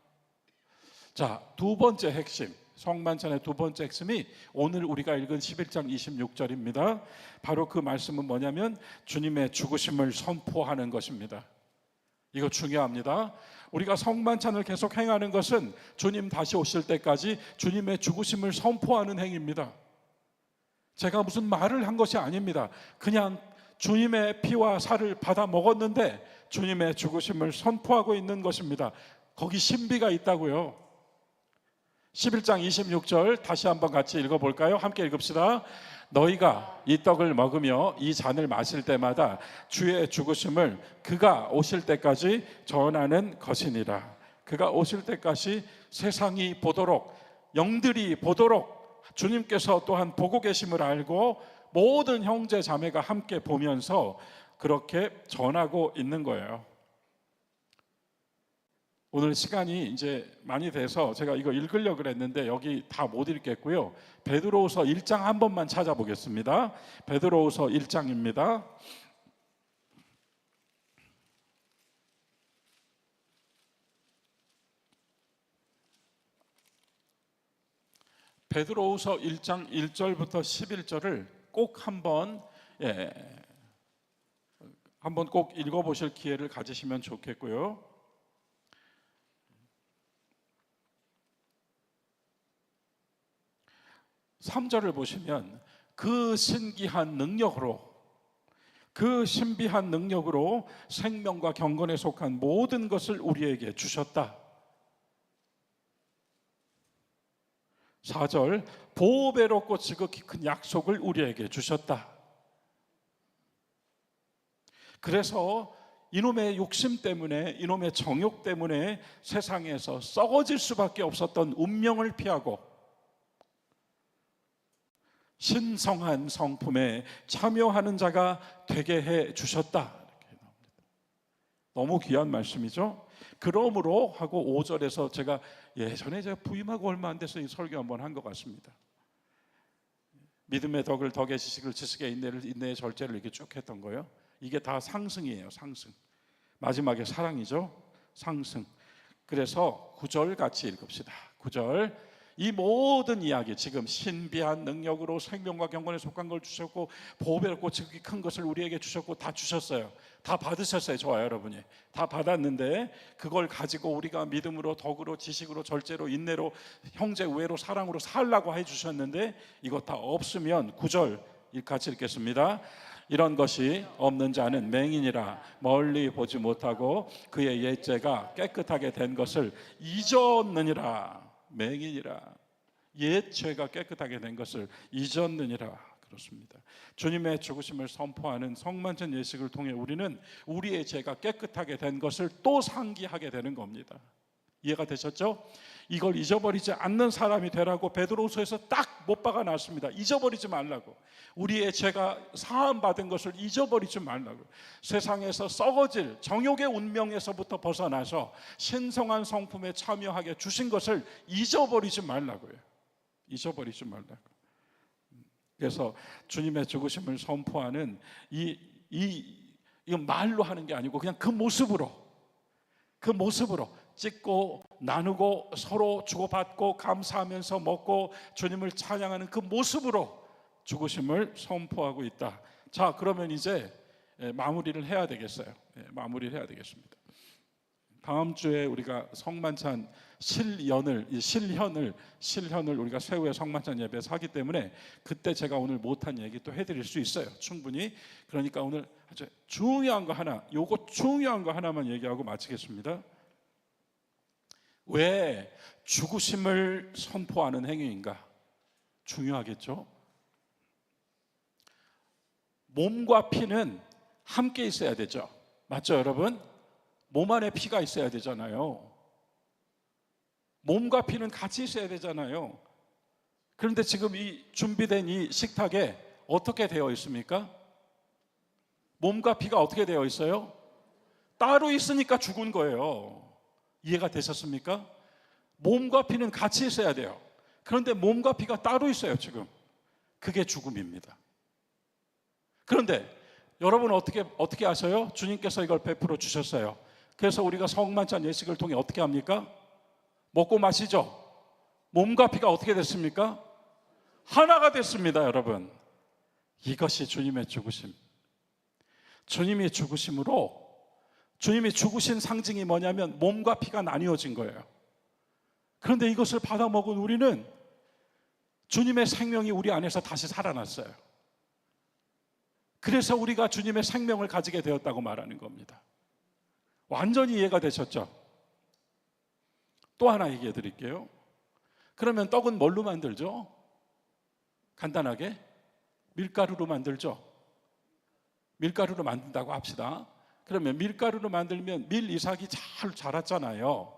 자, 두 번째 핵심, 성만찬의 두 번째 핵심이 오늘 우리가 읽은 11장 26절입니다. 바로 그 말씀은 뭐냐면 주님의 죽으심을 선포하는 것입니다. 이거 중요합니다. 우리가 성만찬을 계속 행하는 것은 주님 다시 오실 때까지 주님의 죽으심을 선포하는 행위입니다. 제가 무슨 말을 한 것이 아닙니다. 그냥 주님의 피와 살을 받아 먹었는데 주님의 죽으심을 선포하고 있는 것입니다. 거기 신비가 있다고요. 11장 26절 다시 한번 같이 읽어볼까요? 함께 읽읍시다. 너희가 이 떡을 먹으며 이 잔을 마실 때마다 주의 죽으심을 그가 오실 때까지 전하는 것이니라. 그가 오실 때까지 세상이 보도록, 영들이 보도록 주님께서 또한 보고 계심을 알고 모든 형제 자매가 함께 보면서 그렇게 전하고 있는 거예요. 오늘 시간이 이제 많이 돼서 제가 이거 읽으려고 그랬는데 여기 다 못 읽겠고요. 베드로후서 1장 한 번만 찾아보겠습니다. 베드로후서 1장입니다. 베드로후서 1장 1절부터 11절을 꼭 한번 한번 꼭 읽어보실 기회를 가지시면 좋겠고요. 3절을 보시면 그 신기한 능력으로, 그 신비한 능력으로 생명과 경건에 속한 모든 것을 우리에게 주셨다. 4절 보배롭고 지극히 큰 약속을 우리에게 주셨다. 그래서 이놈의 욕심 때문에, 이놈의 정욕 때문에 세상에서 썩어질 수밖에 없었던 운명을 피하고 신성한 성품에 참여하는 자가 되게 해 주셨다. 이렇게 나옵니다. 너무 귀한 말씀이죠. 그러므로 하고 5절에서 제가 예전에 제가 부임하고 얼마 안 돼서 이 설교 한번 한 것 같습니다. 믿음의 덕을 덕의 지식을 지식의 인내를 인내의 절제를 이렇게 쭉 했던 거예요. 이게 다 상승이에요. 상승. 마지막에 사랑이죠. 상승. 그래서 9절 같이 읽읍시다. 9절 이 모든 이야기, 지금 신비한 능력으로 생명과 경건에 속한 걸 주셨고 보배롭고 지극히 큰 것을 우리에게 주셨고 다 주셨어요. 다 받으셨어요. 저와 여러분이 다 받았는데 그걸 가지고 우리가 믿음으로 덕으로 지식으로 절제로 인내로 형제 우애로 사랑으로 살라고 해주셨는데 이거 다 없으면 9절 같이 읽겠습니다. 이런 것이 없는 자는 맹인이라 멀리 보지 못하고 그의 옛죄가 깨끗하게 된 것을 잊었느니라. 맹인이라 옛 죄가 깨끗하게 된 것을 잊었느니라. 그렇습니다. 주님의 죽으심을 선포하는 성만찬 예식을 통해 우리는 우리의 죄가 깨끗하게 된 것을 또 상기하게 되는 겁니다. 이해가 되셨죠? 이걸 잊어버리지 않는 사람이 되라고 베드로후서에서 딱 못 박아 놨습니다. 잊어버리지 말라고. 우리의 죄가 사함 받은 것을 잊어버리지 말라고. 세상에서 썩어질 정욕의 운명에서부터 벗어나서 신성한 성품에 참여하게 주신 것을 잊어버리지 말라고요. 잊어버리지 말라고. 그래서 주님의 죽으심을 선포하는 이건 말로 하는 게 아니고 그냥 그 모습으로 찍고 나누고 서로 주고받고 감사하면서 먹고 주님을 찬양하는 그 모습으로 죽으심을 선포하고 있다. 자, 그러면 이제 마무리를 해야 되겠어요. 마무리를 해야 되겠습니다. 다음 주에 우리가 성만찬 실현을 우리가 새우의 성만찬 예배에서 하기 때문에 그때 제가 오늘 못한 얘기 또 해드릴 수 있어요. 충분히. 그러니까 오늘 아주 중요한 거 하나만 얘기하고 마치겠습니다. 왜 죽으심을 선포하는 행위인가? 중요하겠죠? 몸과 피는 함께 있어야 되죠. 맞죠, 여러분? 몸 안에 피가 있어야 되잖아요. 몸과 피는 같이 있어야 되잖아요. 그런데 지금 이 준비된 이 식탁에 어떻게 되어 있습니까? 몸과 피가 어떻게 되어 있어요? 따로 있으니까 죽은 거예요. 이해가 되셨습니까? 몸과 피는 같이 있어야 돼요. 그런데 몸과 피가 따로 있어요, 지금. 그게 죽음입니다. 그런데 여러분 어떻게 아셔요? 주님께서 이걸 베풀어 주셨어요. 그래서 우리가 성만찬 예식을 통해 어떻게 합니까? 먹고 마시죠. 몸과 피가 어떻게 됐습니까? 하나가 됐습니다, 여러분. 이것이 주님의 죽으심. 주님이 죽으심으로, 주님이 죽으신 상징이 뭐냐면 몸과 피가 나뉘어진 거예요. 그런데 이것을 받아 먹은 우리는 주님의 생명이 우리 안에서 다시 살아났어요. 그래서 우리가 주님의 생명을 가지게 되었다고 말하는 겁니다. 완전히 이해가 되셨죠? 또 하나 얘기해 드릴게요. 그러면 떡은 뭘로 만들죠? 간단하게 밀가루로 만들죠. 밀가루로 만든다고 합시다. 그러면 밀가루로 만들면 밀 이삭이 잘 자랐잖아요.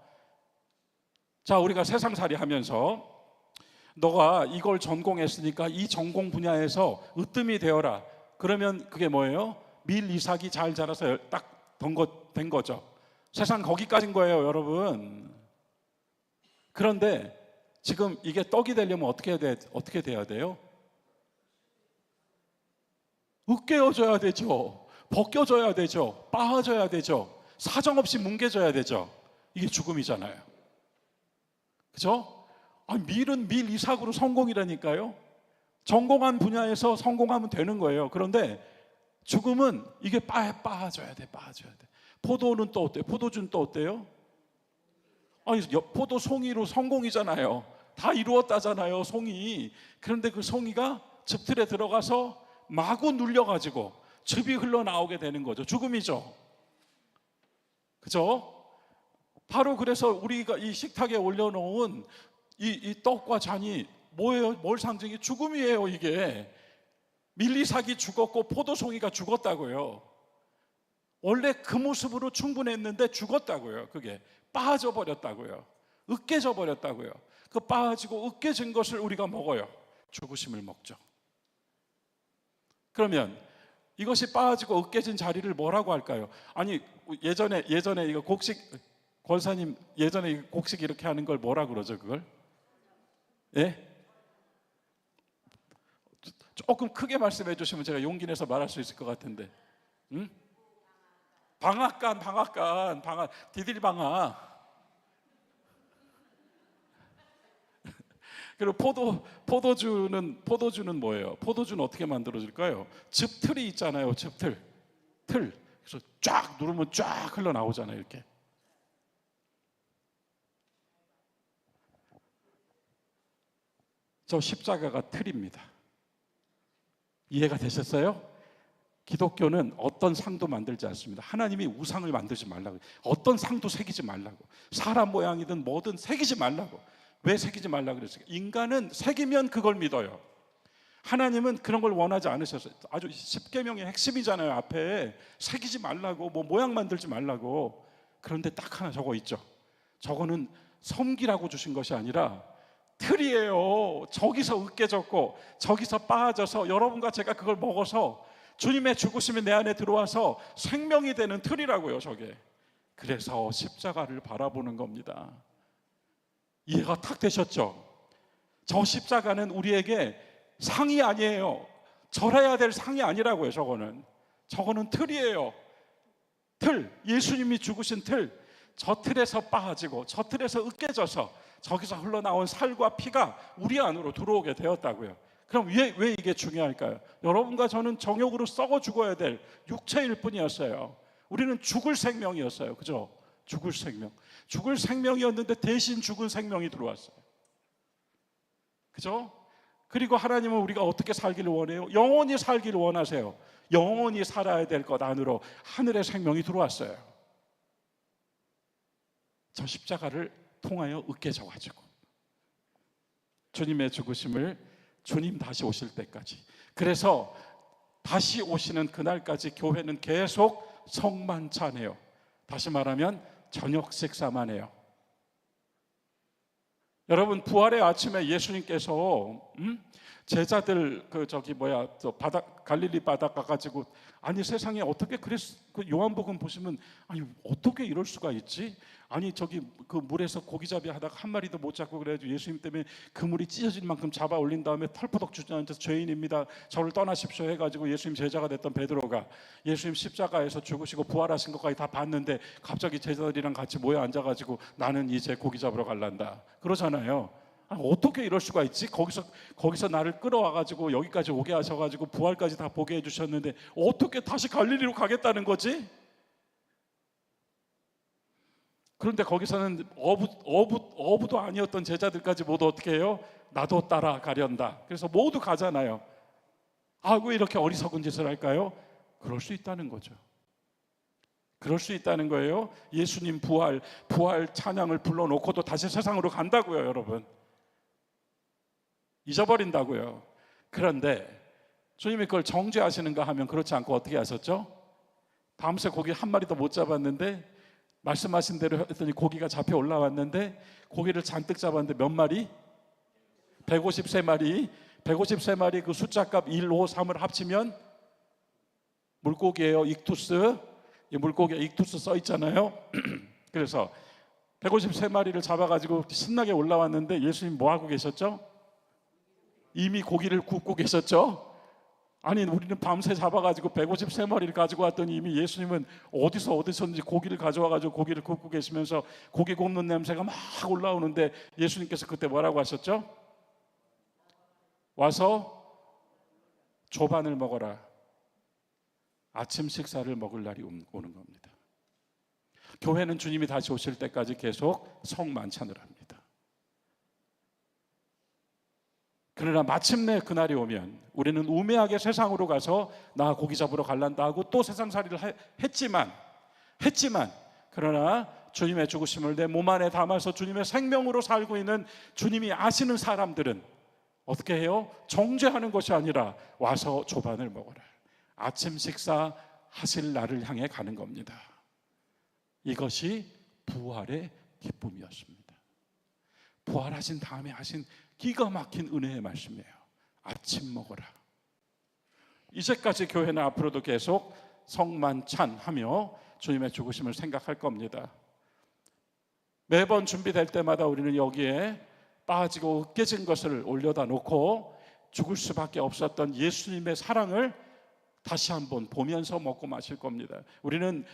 자, 우리가 세상살이 하면서 너가 이걸 전공했으니까 이 전공 분야에서 으뜸이 되어라. 그러면 그게 뭐예요? 밀 이삭이 잘 자라서 딱 된 거죠. 세상 거기까지인 거예요, 여러분. 그런데 지금 이게 떡이 되려면 어떻게 돼야 돼요? 으깨어져야 되죠. 벗겨져야 되죠. 빻아져야 되죠. 사정없이 뭉개져야 되죠. 이게 죽음이잖아요. 그죠? 밀은 밀 이삭으로 성공이라니까요. 전공한 분야에서 성공하면 되는 거예요. 그런데 죽음은 이게 빻아져야 돼. 포도는 또 어때요? 포도주는 또 어때요? 포도 송이로 성공이잖아요. 다 이루었다잖아요, 송이. 그런데 그 송이가 즙틀에 들어가서 마구 눌려가지고 즙이 흘러나오게 되는 거죠. 죽음이죠. 그죠? 바로 그래서 우리가 이 식탁에 올려놓은 이 떡과 잔이 뭐예요? 뭘 상징이? 죽음이에요, 이게. 밀리삭이 죽었고 포도송이가 죽었다고요. 원래 그 모습으로 충분했는데 죽었다고요. 그게 빠져 버렸다고요. 으깨져 버렸다고요. 그 빠지고 으깨진 것을 우리가 먹어요. 죽으심을 먹죠. 그러면 이것이 빠지고 으깨진 자리를 뭐라고 할까요? 아니, 예전에 이거 곡식, 권사님 예전에 곡식 이렇게 하는 걸 뭐라 그러죠, 그걸? 예? 조금 크게 말씀해 주시면 제가 용기 내서 말할 수 있을 것 같은데. 응? 방앗간, 디딜방아. 그리고 포도주는 뭐예요? 포도주는 어떻게 만들어질까요? 즙틀이 있잖아요, 즙틀. 그래서 쫙 누르면 쫙 흘러나오잖아요, 이렇게. 저 십자가가 틀입니다. 이해가 되셨어요? 기독교는 어떤 상도 만들지 않습니다. 하나님이 우상을 만들지 말라고, 어떤 상도 새기지 말라고, 사람 모양이든 뭐든 새기지 말라고. 왜 새기지 말라고 그랬어요? 인간은 새기면 그걸 믿어요. 하나님은 그런 걸 원하지 않으셨어요. 아주 십계명의 핵심이잖아요. 앞에 새기지 말라고, 뭐 모양 만들지 말라고. 그런데 딱 하나 적어 있죠. 저거는 섬기라고 주신 것이 아니라 틀이에요. 저기서 으깨졌고 저기서 빠져서 여러분과 제가 그걸 먹어서 주님의 죽으심이 내 안에 들어와서 생명이 되는 틀이라고요, 저게. 그래서 십자가를 바라보는 겁니다. 이해가 탁 되셨죠? 저 십자가는 우리에게 상이 아니에요. 절해야 될 상이 아니라고요. 저거는 틀이에요. 틀, 예수님이 죽으신 틀. 저 틀에서 빠지고 저 틀에서 으깨져서 저기서 흘러나온 살과 피가 우리 안으로 들어오게 되었다고요. 그럼 왜 이게 중요할까요? 여러분과 저는 정욕으로 썩어 죽어야 될 육체일 뿐이었어요. 우리는 죽을 생명이었어요. 그죠? 죽을 생명이었는데 대신 죽은 생명이 들어왔어요. 그죠? 그리고 하나님은 우리가 어떻게 살기를 원해요? 영원히 살기를 원하세요. 영원히 살아야 될 것 안으로 하늘의 생명이 들어왔어요. 저 십자가를 통하여 으깨져 가지고 주님의 죽으심을, 주님 다시 오실 때까지, 그래서 다시 오시는 그날까지 교회는 계속 성만찬해요. 다시 말하면 저녁 식사만 해요. 여러분, 부활의 아침에 예수님께서 제자들 갈릴리 바닷가 가지고 아니 세상에 어떻게 그 요한복음 보시면 아니 어떻게 이럴 수가 있지? 아니 저기 그 물에서 고기잡이 하다가 한 마리도 못 잡고 그래가지고 예수님 때문에 그물이 찢어질 만큼 잡아 올린 다음에 털퍼덕 주저앉아서 죄인입니다, 저를 떠나십시오 해가지고 예수님 제자가 됐던 베드로가 예수님 십자가에서 죽으시고 부활하신 것까지 다 봤는데 갑자기 제자들이랑 같이 모여 앉아가지고 나는 이제 고기 잡으러 갈란다 그러잖아요. 아니, 어떻게 이럴 수가 있지? 거기서 나를 끌어와가지고 여기까지 오게 하셔가지고 부활까지 다 보게 해주셨는데 어떻게 다시 갈릴리로 가겠다는 거지? 그런데 거기서는 어부도 아니었던 제자들까지 모두 어떻게 해요? 나도 따라가련다. 그래서 모두 가잖아요. 왜 이렇게 어리석은 짓을 할까요? 그럴 수 있다는 거죠. 그럴 수 있다는 거예요. 예수님 부활 찬양을 불러놓고도 다시 세상으로 간다고요, 여러분. 잊어버린다고요. 그런데 주님이 그걸 정죄하시는가 하면 그렇지 않고 어떻게 하셨죠? 밤새 고기 한 마리도 못 잡았는데 말씀하신 대로 했더니 고기가 잡혀 올라왔는데 고기를 잔뜩 잡았는데 몇 마리? 153마리. 153마리 그 숫자값 1, 5, 3을 합치면 물고기예요. 익투스. 이 물고기에 익투스 써 있잖아요. 그래서 153마리를 잡아가지고 신나게 올라왔는데 예수님 뭐 하고 계셨죠? 이미 고기를 굽고 계셨죠? 아니 우리는 밤새 잡아가지고 153마리를 가지고 왔더니 이미 예수님은 어디서든지 고기를 가져와가지고 고기를 굽고 계시면서 고기 굽는 냄새가 막 올라오는데 예수님께서 그때 뭐라고 하셨죠? 와서 조반을 먹어라. 아침 식사를 먹을 날이 오는 겁니다. 교회는 주님이 다시 오실 때까지 계속 성만찬을 합니다. 그러나 마침내 그날이 오면 우리는 우매하게 세상으로 가서 나 고기 잡으러 갈란다 하고 또 세상살이를 했지만 그러나 주님의 죽으심을 내 몸 안에 담아서 주님의 생명으로 살고 있는 주님이 아시는 사람들은 어떻게 해요? 정죄하는 것이 아니라 와서 조반을 먹어라. 아침 식사 하실 날을 향해 가는 겁니다. 이것이 부활의 기쁨이었습니다. 부활하신 다음에 하신 기가 막힌 은혜의 말씀이에요. 아침 먹어라. 이제까지 교회는 앞으로도 계속 성만찬하며 주님의 죽으심을 생각할 겁니다. 매번 준비될 때마다 우리는 여기에 빠지고 깨진 것을 올려다 놓고 죽을 수밖에 없었던 예수님의 사랑을 다시 한번 보면서 먹고 마실 겁니다. 우리는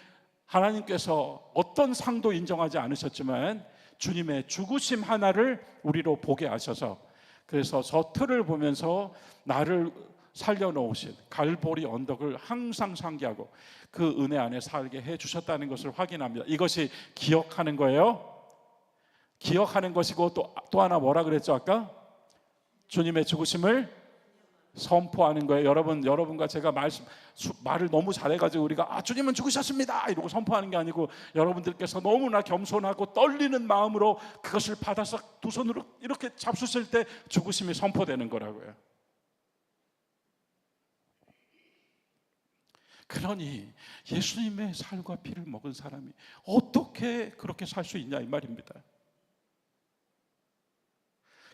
하나님께서 어떤 상도 인정하지 않으셨지만 주님의 죽으심 하나를 우리로 보게 하셔서 그래서 저 틀을 보면서 나를 살려놓으신 갈보리 언덕을 항상 상기하고 그 은혜 안에 살게 해주셨다는 것을 확인합니다. 이것이 기억하는 거예요. 기억하는 것이고 또 하나 뭐라 그랬죠 아까? 주님의 죽으심을 선포하는 거예요. 여러분과 제가 말을 너무 잘해가지고 우리가 주님은 죽으셨습니다 이러고 선포하는 게 아니고 여러분들께서 너무나 겸손하고 떨리는 마음으로 그것을 받아서 두 손으로 이렇게 잡수실 때 죽으심이 선포되는 거라고요. 그러니 예수님의 살과 피를 먹은 사람이 어떻게 그렇게 살 수 있냐 이 말입니다.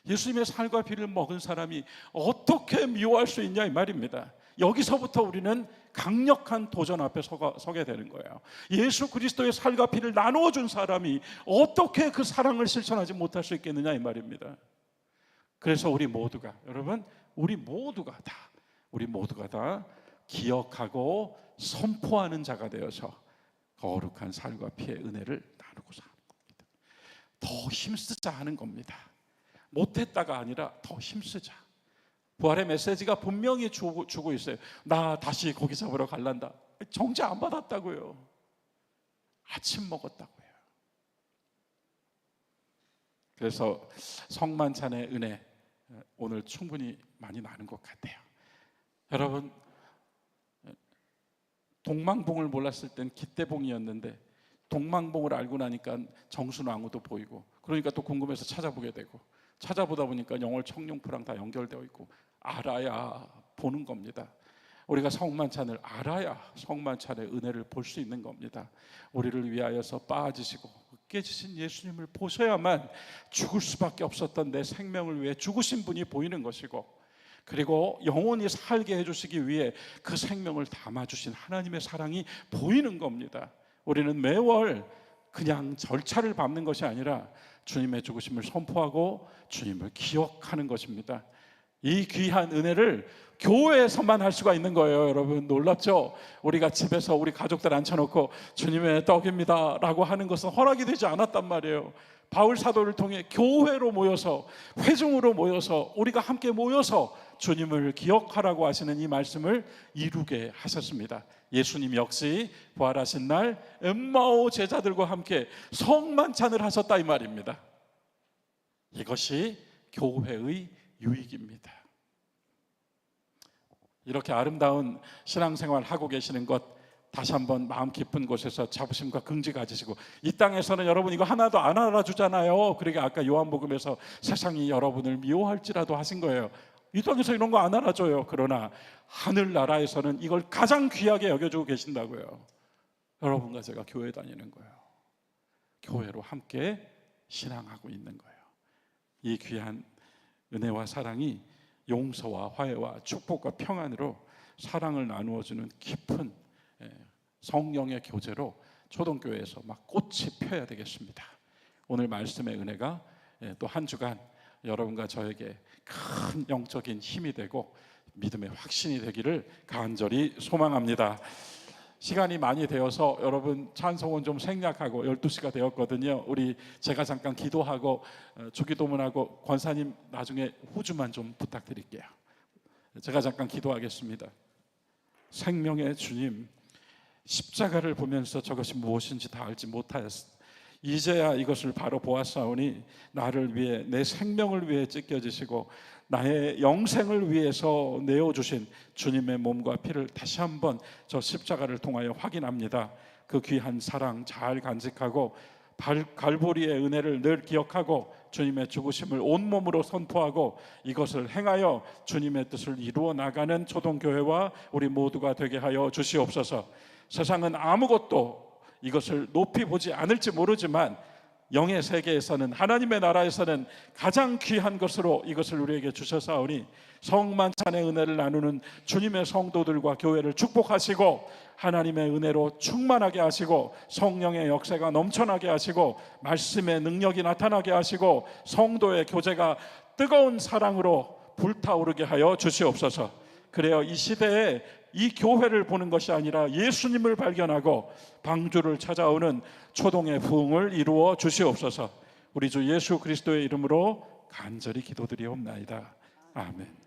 예수님의 살과 피를 먹은 사람이 어떻게 미워할 수 있냐 이 말입니다. 여기서부터 우리는 강력한 도전 앞에 서게 되는 거예요. 예수 그리스도의 살과 피를 나누어 준 사람이 어떻게 그 사랑을 실천하지 못할 수 있겠느냐 이 말입니다. 그래서 우리 모두가 다 기억하고 선포하는 자가 되어서 거룩한 살과 피의 은혜를 나누고 사는 겁니다. 더 힘쓰자 하는 겁니다. 못했다가 아니라 더 힘쓰자. 부활의 메시지가 분명히 주고 있어요. 나 다시 고기 잡으러 갈란다. 정죄 안 받았다고요. 아침 먹었다고요. 그래서 성만찬의 은혜 오늘 충분히 많이 나는 것 같아요. 여러분 동망봉을 몰랐을 땐 기대봉이었는데 동망봉을 알고 나니까 정순왕후도 보이고 그러니까 또 궁금해서 찾아보게 되고 찾아보다 보니까 영월 청룡포랑 다 연결되어 있고 알아야 보는 겁니다. 우리가 성만찬을 알아야 성만찬의 은혜를 볼 수 있는 겁니다. 우리를 위하여서 빠지시고 깨지신 예수님을 보셔야만 죽을 수밖에 없었던 내 생명을 위해 죽으신 분이 보이는 것이고 그리고 영원히 살게 해주시기 위해 그 생명을 담아주신 하나님의 사랑이 보이는 겁니다. 우리는 매월 그냥 절차를 밟는 것이 아니라 주님의 죽으심을 선포하고 주님을 기억하는 것입니다. 이 귀한 은혜를 교회에서만 할 수가 있는 거예요. 여러분 놀랍죠? 우리가 집에서 우리 가족들 앉혀놓고 주님의 떡입니다 라고 하는 것은 허락이 되지 않았단 말이에요. 바울 사도를 통해 교회로 모여서, 회중으로 모여서, 우리가 함께 모여서 주님을 기억하라고 하시는 이 말씀을 이루게 하셨습니다. 예수님 역시 부활하신 날 엠마오 제자들과 함께 성만찬을 하셨다 이 말입니다. 이것이 교회의 유익입니다. 이렇게 아름다운 신앙생활 하고 계시는 것 다시 한번 마음 깊은 곳에서 자부심과 긍지 가지시고, 이 땅에서는 여러분 이거 하나도 안 알아주잖아요. 그러니까 아까 요한복음에서 세상이 여러분을 미워할지라도 하신 거예요. 이 땅에서 이런 거 안 알아줘요. 그러나 하늘나라에서는 이걸 가장 귀하게 여겨주고 계신다고요. 여러분과 제가 교회 다니는 거예요. 교회로 함께 신앙하고 있는 거예요. 이 귀한 은혜와 사랑이 용서와 화해와 축복과 평안으로 사랑을 나누어주는 깊은 성령의 교제로 초동교회에서 막 꽃이 펴야 되겠습니다. 오늘 말씀의 은혜가 또 한 주간 여러분과 저에게 큰 영적인 힘이 되고 믿음의 확신이 되기를 간절히 소망합니다. 시간이 많이 되어서 여러분 찬송은 좀 생략하고 12시가 되었거든요. 제가 잠깐 기도하고 주기도문하고 권사님 나중에 후주만 좀 부탁드릴게요. 제가 잠깐 기도하겠습니다. 생명의 주님, 십자가를 보면서 저것이 무엇인지 다 알지 못하였습니다. 이제야 이것을 바로 보았사오니 나를 위해, 내 생명을 위해 찢겨지시고 나의 영생을 위해서 내어주신 주님의 몸과 피를 다시 한번 저 십자가를 통하여 확인합니다. 그 귀한 사랑 잘 간직하고 갈보리의 은혜를 늘 기억하고 주님의 죽으심을 온몸으로 선포하고 이것을 행하여 주님의 뜻을 이루어 나가는 초동교회와 우리 모두가 되게 하여 주시옵소서. 세상은 아무것도 이것을 높이 보지 않을지 모르지만 영의 세계에서는, 하나님의 나라에서는 가장 귀한 것으로 이것을 우리에게 주셔사오니 성만찬의 은혜를 나누는 주님의 성도들과 교회를 축복하시고 하나님의 은혜로 충만하게 하시고 성령의 역사가 넘쳐나게 하시고 말씀의 능력이 나타나게 하시고 성도의 교제가 뜨거운 사랑으로 불타오르게 하여 주시옵소서. 그래요, 이 시대에 이 교회를 보는 것이 아니라 예수님을 발견하고 방주를 찾아오는 초동의 부흥을 이루어 주시옵소서. 우리 주 예수 그리스도의 이름으로 간절히 기도드리옵나이다. 아멘.